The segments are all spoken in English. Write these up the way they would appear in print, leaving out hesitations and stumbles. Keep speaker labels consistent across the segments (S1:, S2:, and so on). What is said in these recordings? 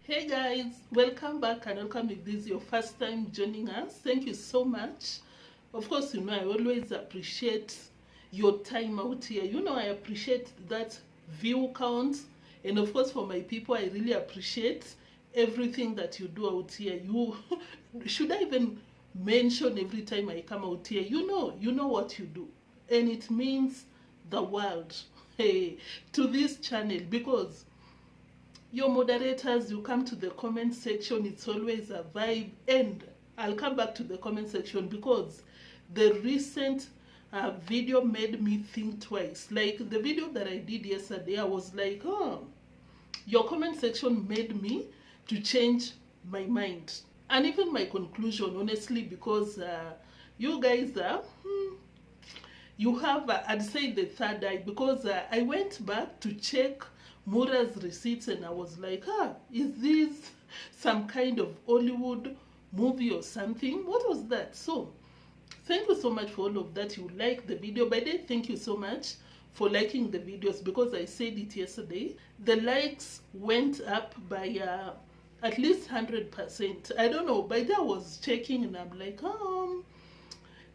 S1: Hey guys, welcome back and welcome if this is your first time joining us. Thank you so much. Of course, you know, I always appreciate your time out here. You know, I appreciate that view count. And of course, for my people, I really appreciate everything that you do out here. You should I even mention every time I come out here? You know what you do. And it means the world, hey, to this channel, because your moderators, you come to the comment section, it's always a vibe. And I'll come back to the comment section because the recent video made me think twice. Like the video that I did yesterday, I was like, oh, your comment section made me to change my mind and even my conclusion, honestly, because you guys are you have I'd say the third eye, because I went back to check Mura's receipts and I was like, is this some kind of Hollywood movie or something? What was that? So thank you so much for all of that. You like the video. By the way, thank you so much for liking the videos, because I said it yesterday. The likes went up by at least 100%. I don't know, by then I was checking and I'm like,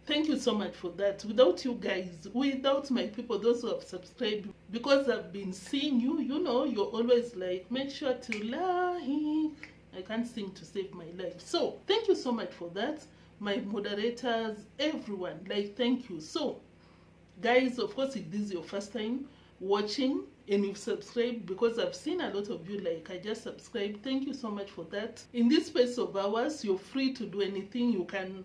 S1: thank you so much for that. Without you guys, without my people, those who have subscribed, because I've been seeing you, you know, you're always like, make sure to like. I can't sing to save my life. So thank you so much for that. My moderators, everyone, like, thank you. So guys, of course, if this is your first time watching and you've subscribed, because I've seen a lot of you like, I just subscribed, thank you so much for that. In this space of ours, you're free to do anything. You can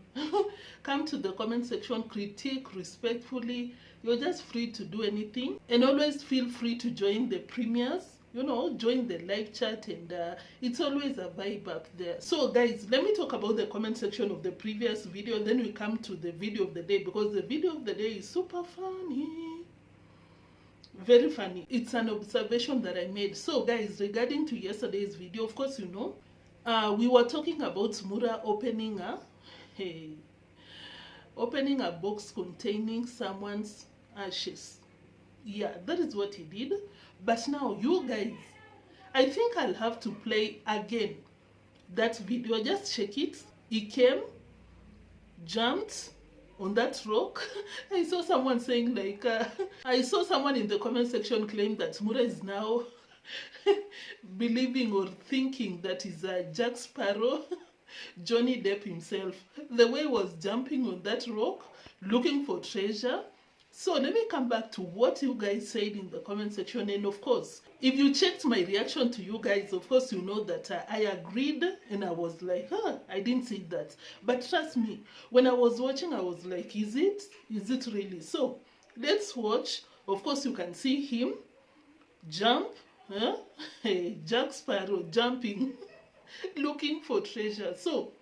S1: come to the comment section, critique respectfully. You're just free to do anything, and always feel free to join the premieres, you know, join the live chat, and it's always a vibe up there. So guys, let me talk about the comment section of the previous video, then we come to the video of the day, because the video of the day is super funny. Very funny. It's an observation that I made. So guys, regarding to yesterday's video, of course, you know, we were talking about Mura opening a box containing someone's ashes. Yeah, that is what he did. But now, you guys, I think I'll have to play again that video. Just check it. He came, jumped on that rock. I saw someone saying like, I saw someone in the comment section claim that Mura is now believing or thinking that he's Jack Sparrow, Johnny Depp himself. The way he was jumping on that rock, looking for treasure. So let me come back to what you guys said in the comment section. And of course, if you checked my reaction to you guys, of course, you know that I agreed and I was like, I didn't see that. But trust me, when I was watching, I was like, is it really? So let's watch. Of course, you can see him jump. Hey, Jack Sparrow jumping, looking for treasure. So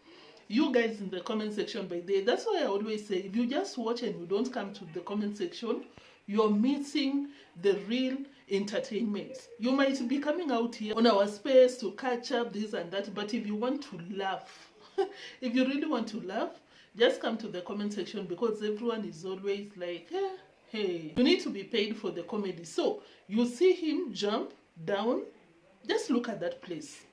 S1: you guys in the comment section, by the way, that's why I always say, if you just watch and you don't come to the comment section, you're missing the real entertainment. You might be coming out here on our space to catch up this and that, but if you want to laugh, if you really want to laugh, just come to the comment section, because everyone is always like, hey, you need to be paid for the comedy. So you see him jump down, just look at that place.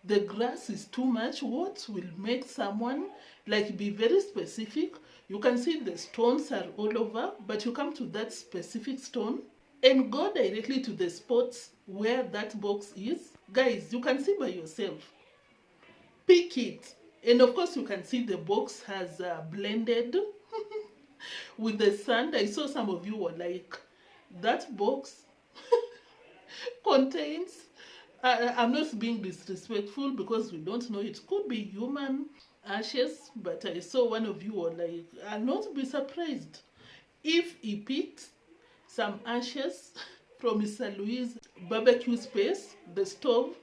S1: The grass is too much. What will make someone like be very specific? You can see the stones are all over, but you come to that specific stone and go directly to the spots where that box is. Guys, you can see by yourself. Pick it. And of course, you can see the box has blended with the sand. I saw some of you were like, that box contains, I'm not being disrespectful because we don't know, it could be human ashes, but I saw one of you were like, I'll not be surprised if he picked some ashes from Mr. Louis' barbecue space, the stove,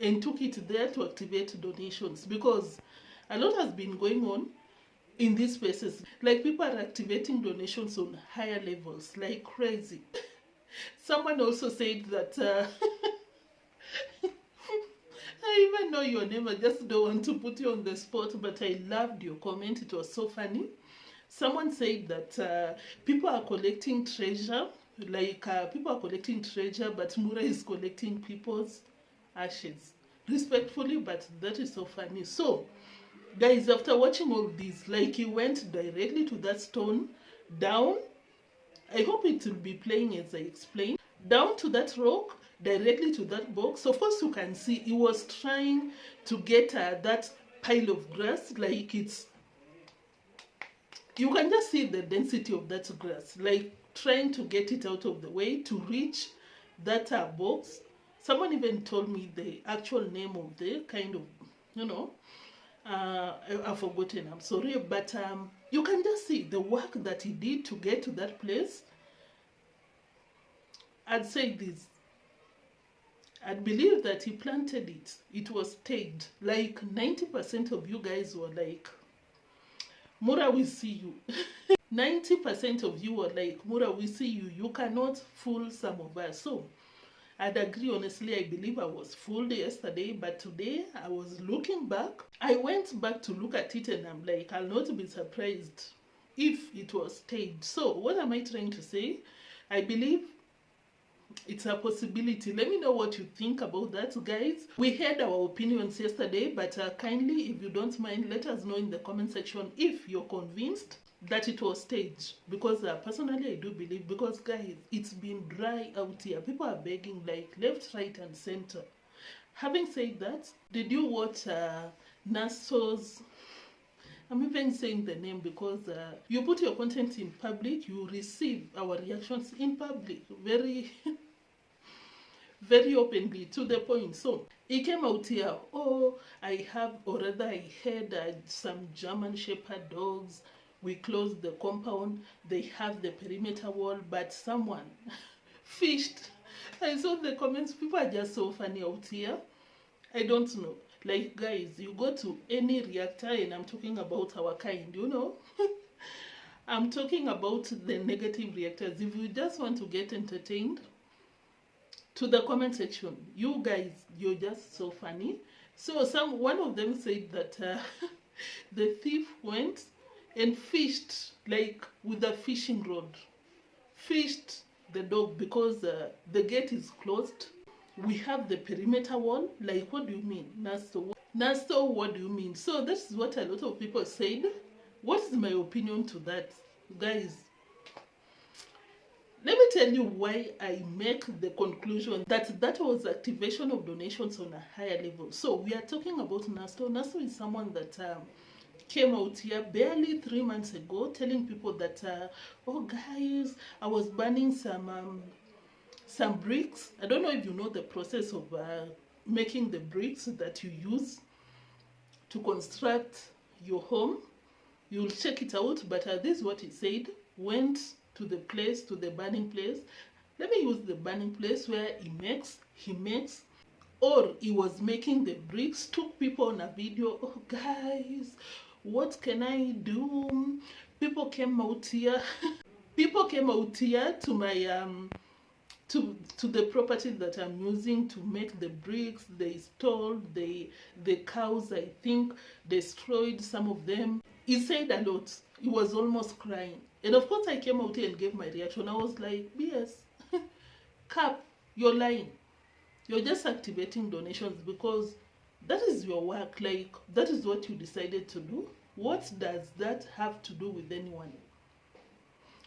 S1: and took it there to activate donations, because a lot has been going on in these spaces. Like, people are activating donations on higher levels like crazy. Someone also said that I even know your name, I just don't want to put you on the spot, but I loved your comment. It was so funny. Someone said that people are collecting treasure, like people are collecting treasure, but Mura is collecting people's ashes. respectfully, but that is so funny. So guys, after watching all this, like, he went directly to that stone, down. I hope it will be playing as I explain. Down to that rock, directly to that box. Of course, you can see he was trying to get that pile of grass. Like, it's, you can just see the density of that grass. Like, trying to get it out of the way to reach that box. Someone even told me the actual name of the kind of, you know, I've forgotten, I'm sorry, but you can just see the work that he did to get to that place. I'd say this, I'd believe that he planted it. It was staged. Like 90% of you guys were like, Mura, we see you. 90% of you were like, Mura, we see you. You cannot fool some of us. So I'd agree, honestly. I believe I was fooled yesterday, but today I was looking back. I went back to look at it and I'm like, I'll not be surprised if it was staged. So what am I trying to say? I believe it's a possibility. Let me know what you think about that, guys. We had our opinions yesterday, but kindly, if you don't mind, let us know in the comment section if you're convinced that it was staged. Because personally, I do believe, because guys, it's been dry out here. People are begging like left, right, and center. Having said that, did you watch Nasto's? I'm even saying the name because you put your content in public, you receive our reactions in public, very very openly, to the point. So he came out here, oh, I have, or rather I had some German Shepherd dogs. We closed the compound, they have the perimeter wall, but someone fished. I saw the comments. People are just so funny out here. I don't know. Like, guys, you go to any reactor, and I'm talking about our kind, you know. I'm talking about the negative reactors. If you just want to get entertained, to the comment section. You guys, you're just so funny. So one of them said that the thief went and fished, like with a fishing rod, fished the dog because the gate is closed. We have the perimeter wall. Like, what do you mean, Nasto? Nasto, what do you mean? So that's what a lot of people said. What is my opinion to that, guys? Let me tell you why I make the conclusion that that was activation of donations on a higher level. So we are talking about Nasto. Nasto is someone that came out here barely 3 months ago telling people that, oh guys, I was burning some bricks. I don't know if you know the process of making the bricks that you use to construct your home. You'll check it out, but this is what he said. Went to the place, to the burning place. Let me use the burning place where he makes, or he was making the bricks, took people on a video. Oh guys, what can I do? People came out here. People came out here to my to the property that I'm using to make the bricks. They stole the cows, I think, destroyed some of them. He said a lot. He was almost crying. And of course I came out here and gave my reaction. I was like, BS, Cap, you're lying. You're just activating donations because that is your work. Like, that is what you decided to do. What does that have to do with anyone?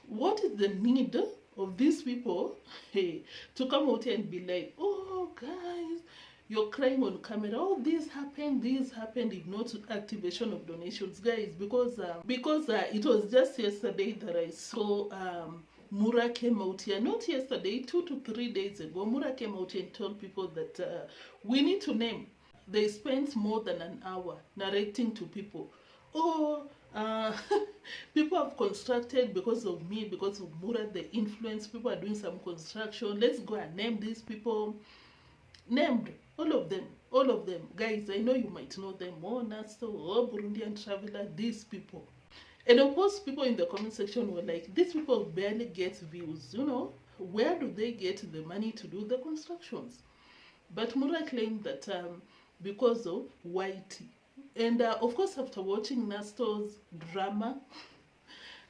S1: What is the need of these people, hey, to come out here and be like, oh guys, you're crying on camera, oh this happened, if not activation of donations, guys, because it was just yesterday that I saw Mura came out here, not yesterday, 2 to 3 days ago. Mura came out here and told people that we need to name. They spent more than an hour narrating to people, oh, people have constructed because of me, because of Mura, the influence. People are doing some construction. Let's go and name these people. Named all of them. Guys, I know you might know them. Oh, Nasto, oh, Burundian traveler, these people. And of course, people in the comment section were like, these people barely get views, you know. Where do they get the money to do the constructions? But Mura claimed that because of Whitey. And of course, after watching Nasto's drama,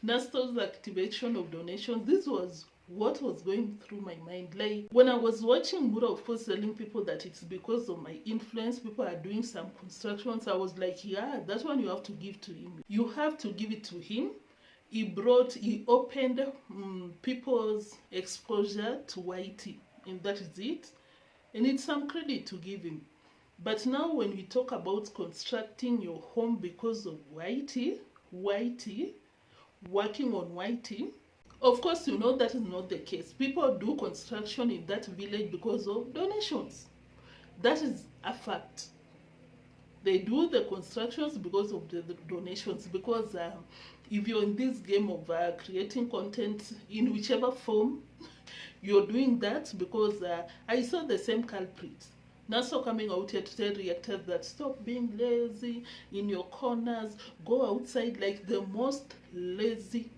S1: Nasto's activation of donations, this was what was going through my mind. Like when I was watching Mura, of course, telling people that it's because of my influence, people are doing some constructions, I was like, yeah, that one you have to give to him. You have to give it to him. He opened people's exposure to whitey, and that is it. And it's some credit to give him. But now when we talk about constructing your home because of whitey, working on whitey, of course, you know that is not the case. People do construction in that village because of donations. That is a fact. They do the constructions because of the donations. Because if you're in this game of creating content in whichever form, you're doing that because I saw the same culprit. Nasto coming out here to tell reactors that stop being lazy in your corners, go outside, like the most lazy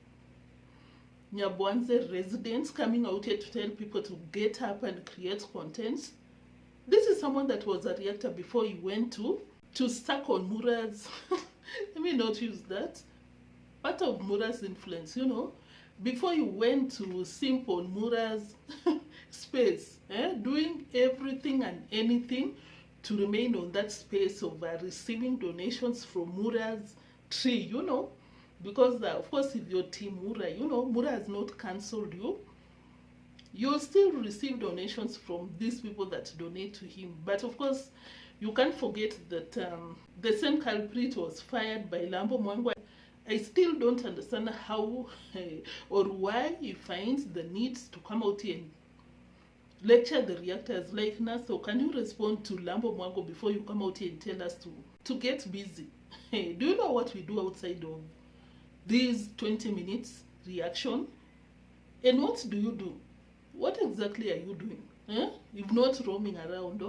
S1: Nyabwanze residents coming out here to tell people to get up and create content. This is someone that was a reactor before he went to stuck on Mura's let me not use that, part of Mura's influence, you know, before you went to simp on Mura's space, doing everything and anything to remain on that space of receiving donations from Mura's tree, you know, because of course if you're team Mura, you know, Mura has not cancelled you, you'll still receive donations from these people that donate to him. But of course you can't forget that the same culprit was fired by Mwango. I still don't understand how or why he finds the need to come out here and lecture the reactors. Like, Nasto, can you respond to Mwango before you come out here and tell us to get busy? Do you know what we do outside of these 20 minutes reaction? And what do you do? What exactly are you doing? If not roaming around,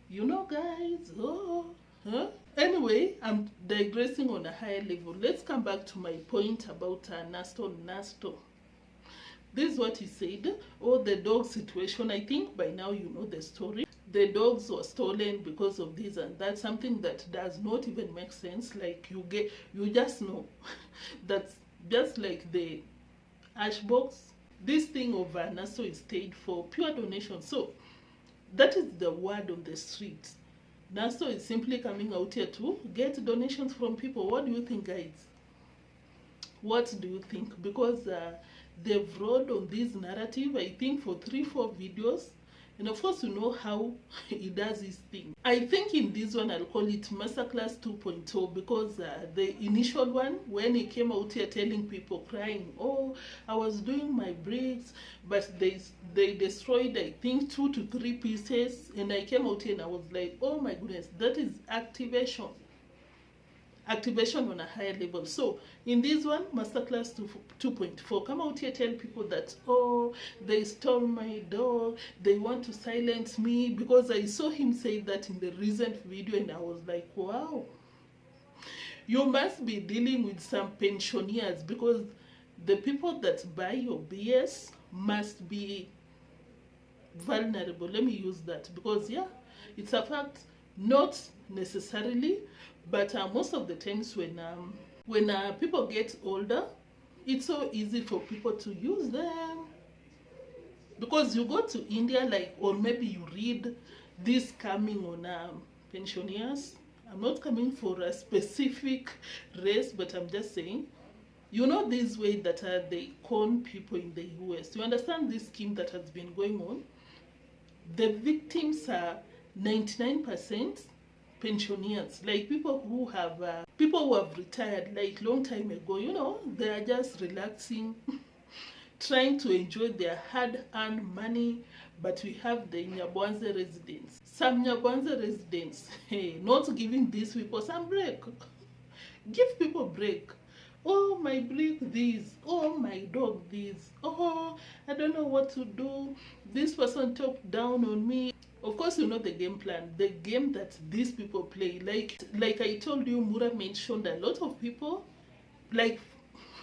S1: you know, guys, Anyway, I'm digressing on a higher level. Let's come back to my point about Nasto. This is what he said. The dog situation. I think by now you know the story. The dogs were stolen because of this and that. Something that does not even make sense. Like you just know. That's just like the ash box. This thing of Nasto is stayed for pure donation. So that is the word on the street. Nasto is simply coming out here to get donations from people. What do you think, guys? What do you think? Because they've rode on this narrative, I think, for 3-4 videos. And of course, you know how he does his thing. I think in this one, I'll call it Masterclass 2.0 because the initial one, when he came out here telling people, crying, oh, I was doing my bricks, but they destroyed, I think, 2 to 3 pieces. And I came out here and I was like, oh my goodness, that is activation. Activation on a higher level. So in this one, Masterclass 2.4, come out here, tell people that, oh, they stole my dog, they want to silence me, because I saw him say that in the recent video and I was like, wow, you must be dealing with some pensioners, because the people that buy your BS must be vulnerable. Let me use that, because yeah, it's a fact. Not necessarily, but most of the times when people get older, it's so easy for people to use them. Because you go to India, like, or maybe you read this coming on pensioners. I'm not coming for a specific race, but I'm just saying, you know, this way that they con people in the US. You understand this scheme that has been going on? The victims are 99% pensioners, like people who have retired like long time ago. You know, they are just relaxing, trying to enjoy their hard-earned money. But we have the Nyabwanze residents, some Nyabwanze residents, not giving these people some break. Give people break. Oh, my brick this. Oh, my dog this. Oh, I don't know what to do. This person talked down on me. Of course, you know the game plan, the game that these people play. Like I told you, Mura mentioned a lot of people, like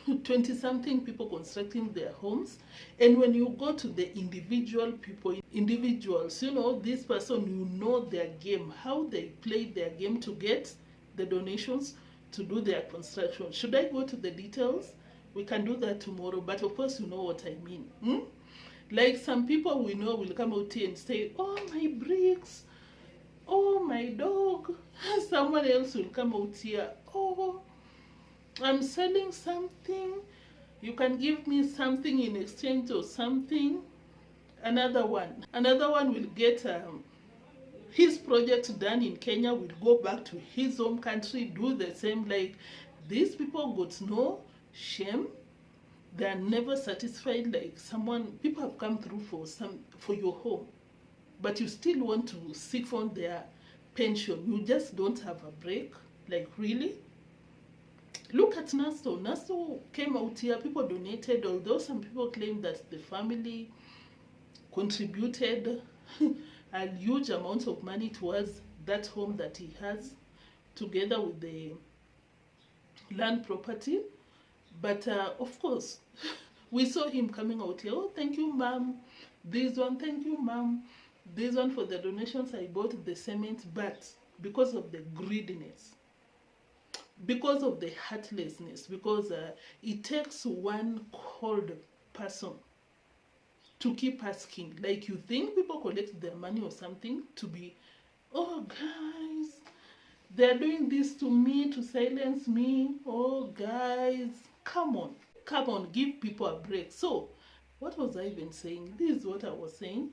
S1: 20-something people constructing their homes. And when you go to the individuals, you know, this person, you know their game, how they play their game to get the donations to do their construction. Should I go to the details? We can do that tomorrow, but of course you know what I mean. Like some people we know will come out here and say, oh my bricks, oh my dog. Someone else will come out here, oh, I'm selling something, you can give me something in exchange or something. Another one will get his project done in Kenya, will go back to his home country, do the same. Like, these people got no shame. They are never satisfied. Like, people have come through for your home, but you still want to siphon their pension. You just don't have a break. Like, really? Look at Nasto. Nasto came out here, people donated, although some people claim that the family contributed a huge amount of money towards that home that he has, together with the land property. But of course, we saw him coming out here. Oh, thank you, ma'am. This one, thank you, ma'am. This one for the donations. I bought the cement, but because of the greediness, because of the heartlessness, because it takes one cold person to keep asking. Like, you think people collect their money or something to be, oh guys, they're doing this to me to silence me. Oh guys, come on, give people a break. So what was I even saying? This is what I was saying.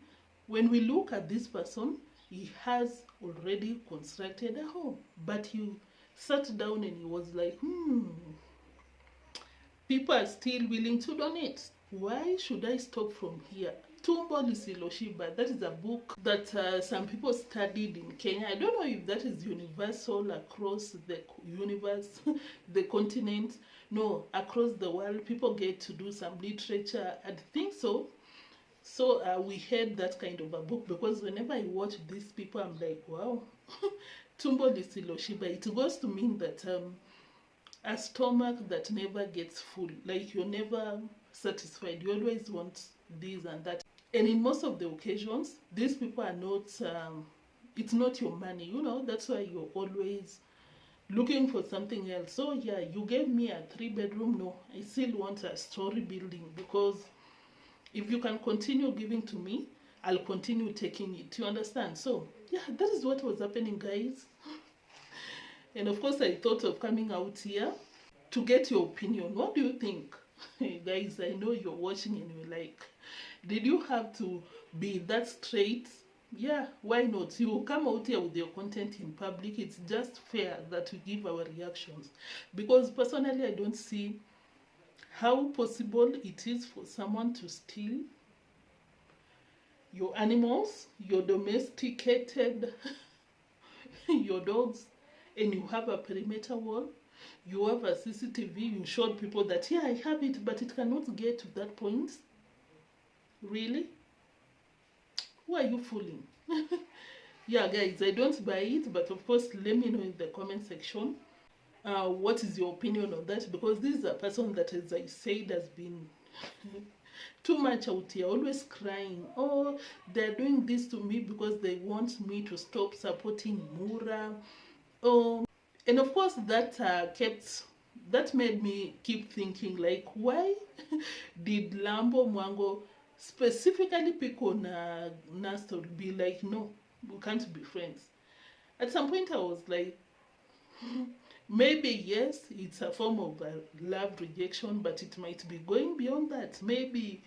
S1: When we look at this person, he has already constructed a home, but he sat down and he was like, people are still willing to donate. Why should I stop from here? Tumbo Lisiloshiba, that is a book that some people studied in Kenya. I don't know if that is universal across the universe, the continent. No, across the world, people get to do some literature. I think so. So we had that kind of a book, because whenever I watch these people, I'm like, wow. Tumbo Lisiloshiba, it goes to mean that a stomach that never gets full. Like, you're never satisfied. You always want this and that. And in most of the occasions, these people are not, it's not your money, you know. That's why you're always looking for something else. So yeah, you gave me a 3-bedroom. No, I still want a story building, because if you can continue giving to me, I'll continue taking it. You understand? So yeah, that is what was happening, guys. And of course, I thought of coming out here to get your opinion. What do you think? Guys, I know you're watching and you're like, did you have to be that straight? Yeah, why not? You come out here with your content in public. It's just fair that we give our reactions, because personally, I don't see how possible it is for someone to steal your animals, your domesticated your dogs, and you have a perimeter wall, you have a CCTV, you showed people that, yeah, I have it, but it cannot get to that point. Really? Who are you fooling? Yeah, guys, I don't buy it, but of course, let me know in the comment section what is your opinion on that, because this is a person that, as I said, has been too much out here, always crying, oh, they're doing this to me because they want me to stop supporting Mura. Oh, and of course that made me keep thinking, like, why did Mwango specifically pick on Nasto to be like, no, we can't be friends? At some point I was like, maybe yes, it's a form of love rejection, but it might be going beyond that. Maybe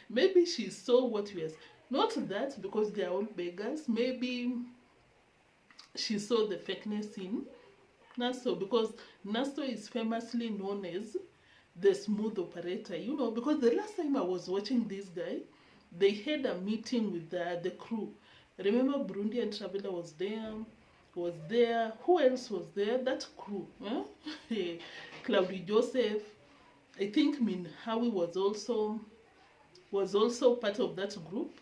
S1: maybe she saw what we are, not that, because they are all beggars. Maybe she saw the fakeness in Nasto, because Nasto is famously known as the smooth operator, you know, because the last time I was watching this guy, they had a meeting with the crew. Remember, Burundian Traveler was there. Who else was there? That crew, Claudia Joseph. I think Minhawi was also part of that group,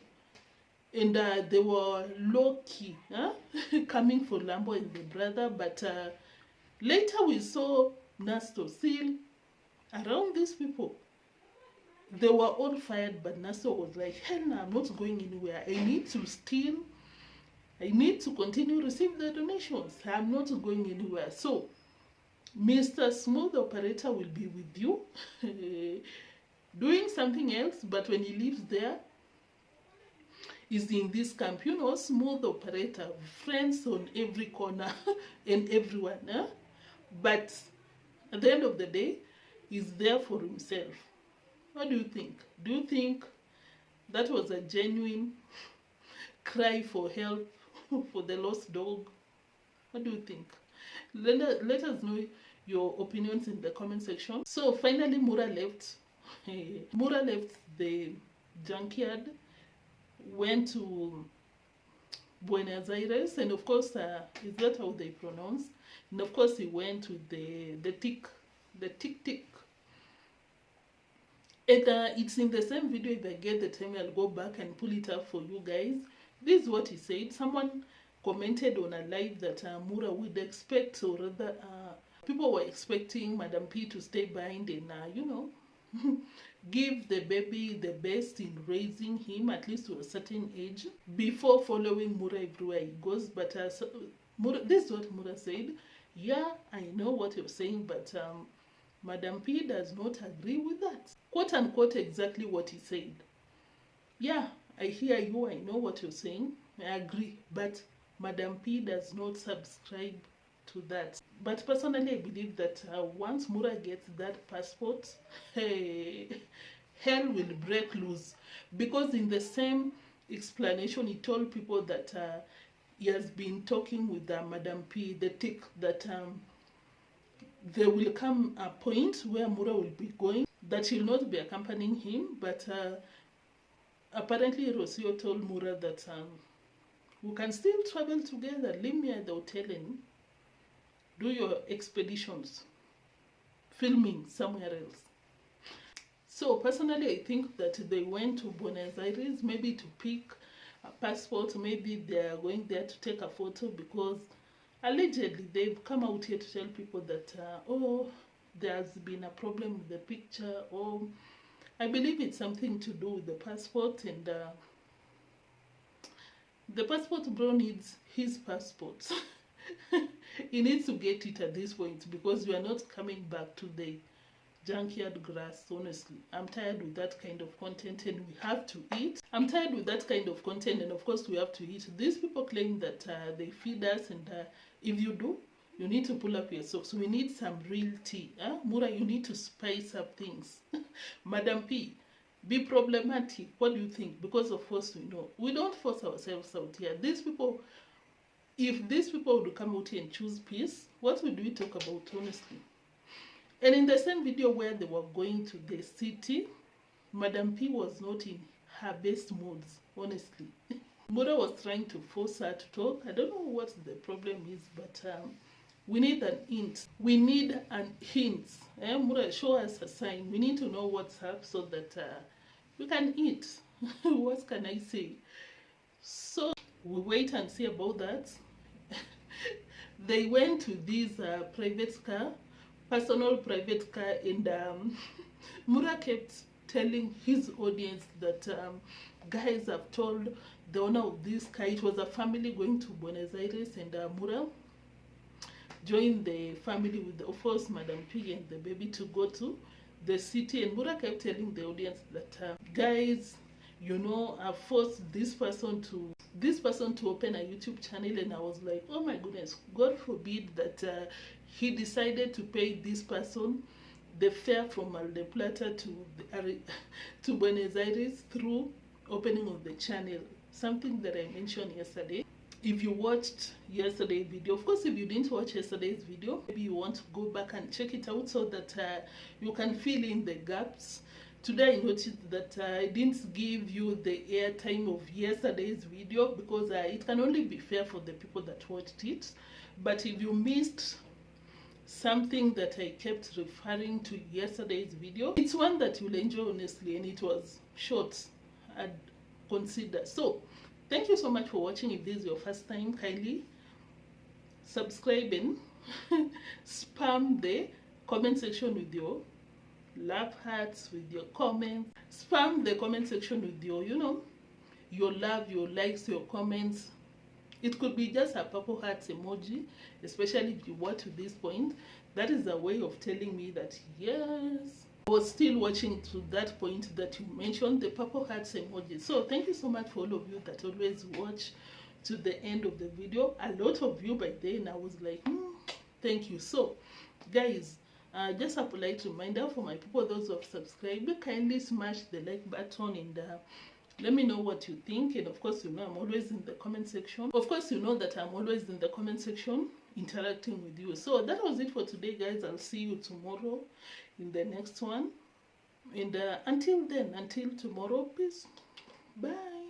S1: and they were low key, coming for Lambo and the brother. But later we saw Nasto still around these people. They were all fired, but Nasto was like, hell no, I'm not going anywhere. I need to steal. I need to continue receiving the donations. I'm not going anywhere. So Mr. Smooth Operator will be with you doing something else, but when he lives there, is in this camp. You know, Smooth Operator, friends on every corner and everyone. But at the end of the day, he's there for himself. What do you think? Do you think that was a genuine cry for help for the lost dog? What do you think? Let us know your opinions in the comment section. So finally, Mura left. Mura left the junkyard, went to Buenos Aires, and of course, is that how they pronounce? And of course, he went to the tick. And it's in the same video. If I get the time, I'll go back and pull it up for you guys. This is what he said. Someone commented on a live that Mura would expect, or rather, people were expecting Madam P to stay behind and, you know, give the baby the best in raising him, at least to a certain age, before following Mura everywhere he goes. But Mura, this is what Mura said. Yeah, I know what you're saying, but Madam P does not agree with that. Quote unquote, exactly what he said. Yeah, I hear you, I know what you're saying, I agree, but Madam P does not subscribe to that. But personally, I believe that once Mura gets that passport, hey, hell will break loose. Because in the same explanation, he told people that he has been talking with Madam P, the tick, that there will come a point where Mura will be going, that he'll not be accompanying him, but apparently Rocio told Mura that we can still travel together, leave me at the hotel and do your expeditions, filming somewhere else. So personally, I think that they went to Buenos Aires maybe to pick a passport, maybe they are going there to take a photo, because allegedly they've come out here to tell people that oh, there's been a problem with the picture, or I believe it's something to do with the passport, and the passport bro needs his passport. He needs to get it at this point, because we are not coming back to the junkyard grass. Honestly, I'm tired with that kind of content, and we have to eat. I'm tired with that kind of content, and of course we have to eat. These people claim that they feed us, and if you do, you need to pull up your socks. We need some real tea. Mura, you need to spice up things. Madam P, be problematic. What do you think? Because of course we know we don't force ourselves out here. These people, if these people would come out here and choose peace, what would we talk about, honestly? And in the same video where they were going to the city, Madam P was not in her best moods, honestly. Mura was trying to force her to talk. I don't know what the problem is, but we need an hint. We need an hint. Mura, show us a sign. We need to know what's up so that we can eat. What can I say? So we wait and see about that. They went to this private car, personal private car, and Mura kept telling his audience that guys have told the owner of this car, it was a family going to Buenos Aires, and Mura joined the family with, of course, Madam P and the baby to go to the city. And Mura kept telling the audience that guys, you know, I forced this person to open a YouTube channel. And I was like, oh my goodness, God forbid that he decided to pay this person the fare from Mar del Plata to Buenos Aires through opening of the channel. Something that I mentioned yesterday. If you watched yesterday's video, of course, if you didn't watch yesterday's video, maybe you want to go back and check it out so that you can fill in the gaps. Today I noticed that I didn't give you the airtime of yesterday's video, because it can only be fair for the people that watched it. But if you missed something that I kept referring to yesterday's video, it's one that you'll enjoy, honestly, and it was short, I'd consider. So thank you so much for watching. If this is your first time, kindly subscribe and spam the comment section with your love hearts, with your comments. Spam the comment section with your, you know, your love, your likes, your comments. It could be just a purple hearts emoji, especially if you watch to this point. That is a way of telling me that yes, I was still watching to that point that you mentioned the purple hearts emoji. So thank you so much for all of you that always watch to the end of the video. A lot of you by then, I was like, thank you. So guys, just a polite reminder for my people, those who have subscribed, kindly smash the like button and let me know what you think. And of course, you know I'm always in the comment section. Of course, you know that I'm always in the comment section interacting with you. So that was it for today, guys. I'll see you tomorrow in the next one. And until then, until tomorrow, peace. Bye.